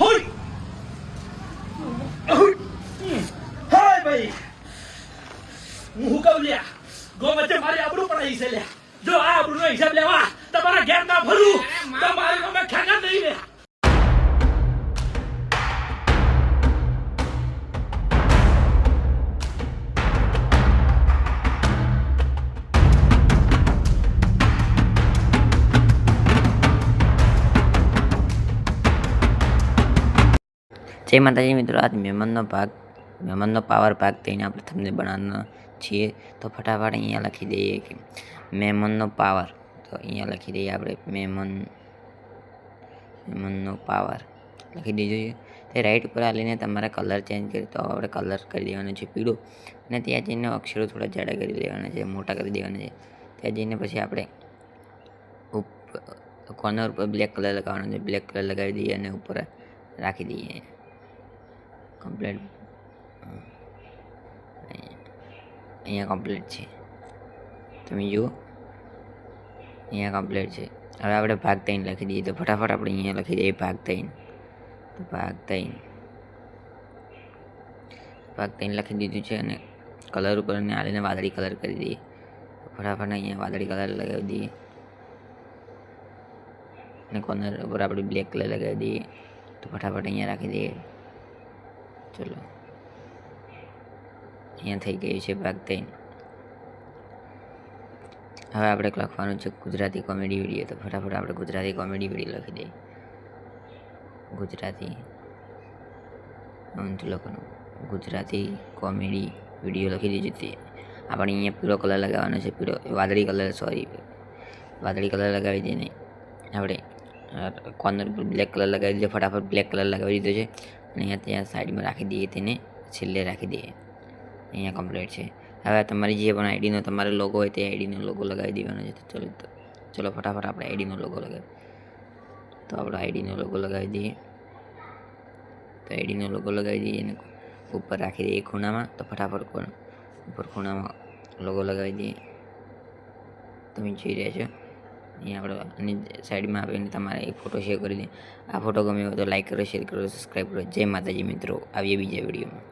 હોય હાય ભાઈ હું કહું લ્યા ગો વચ્ચે મારી આબરૂ પડાઈ છે લ્યા જો આ આબરૂનો હિસાબ લેવા તમારા ઘેર ના ભરું તો મારી અમે ખેંગા નહીં લે જય માતાજી મિત્રો, આજ મહેમાનનો પાવર ભાગ થઈને આપણે તમને બનાવવાના છીએ. તો ફટાફટ અહીંયા લખી દઈએ કે મહેમાનનો પાવર. તો અહીંયા લખી દઈએ આપણે મહેમાનનો પાવર લખી દેજો. તે રાઈટ ઉપર આવીને તમારે કલર ચેન્જ કરી તો આપણે કલર કરી દેવાનો છે પીળો, અને ત્યાં જઈને અક્ષરો થોડા જાડા કરી દેવાના છે, મોટા કરી દેવાના છે. ત્યાં જઈને પછી આપણે કોર્નર ઉપર બ્લેક કલર લગાવવાનો છે. બ્લેક કલર લગાવી દઈએ અને ઉપર રાખી દઈએ કમ્પ્લીટ. અહીંયા કમ્પ્લીટ છે, તમે જુઓ અહીંયા કમ્પ્લીટ છે. હવે આપણે ભાગ 3 લખી દઈએ. તો ફટાફટ આપણે અહીંયા લખી દઈએ ભાગ 3. તો ભાગ 3 લખી દીધું છે, અને કલર ઉપર આવીને વાદળી કલર કરી દઈએ. ફટાફટ અહીંયા વાદળી કલર લગાવી દઈએ, અને કોર્નર ઉપર આપણે બ્લેક કલર લગાવી દઈએ. તો ફટાફટ અહીંયા રાખી દઈએ. ચલો, અહીંયા થઈ ગયું છે ભાગ 3. હવે આપણે લખવાનું છે ગુજરાતી કોમેડી વિડીયો. તો ફટાફટ આપણે ગુજરાતી કોમેડી વિડીયો લખી દઈએ. ગુજરાતી કોમેડી વિડીયો લખી દીધું છે. આપણે અહીંયા પીળો કલર લગાવવાનો છે, વાદળી કલર લગાવી દઈને આપણે કોર્નર પર બ્લેક કલર લગાવી દીધો. ફટાફટ બ્લેક કલર લગાવી દીધો છે, અને અહીંયા ત્યાં સાઈડમાં રાખી દઈએ, તેને છેલ્લે રાખી દઈએ. અહીંયા કમ્પ્લીટ છે. હવે તમારી જે પણ આઈડીનો તમારો લોગો હોય તે આઈડીનો લોગો લગાવી દેવાનો છે. તો ચલો ફટાફટ આપણે આઈડીનો લોગો લગાવીએ. તો આપણો આઈડીનો લોગો લગાવી દઈએ. તો આઈડીનો લોગો લગાવી દઈએ અને ઉપર રાખી દઈએ ખૂણામાં. તો ફટાફટ ઉપર ખૂણામાં લોગો લગાવી દઈએ. તમે જોઈ રહ્યા છો અહીંયા આપણે, અને સાઈડમાં આપીને તમારે એક ફોટો શેર કરી દે. આ ફોટો ગમ્યો હોય તો લાઈક કરો, શેર કરો, સબસ્ક્રાઈબ કરો. જય માતાજી મિત્રો, આવીએ બીજા વિડીયોમાં.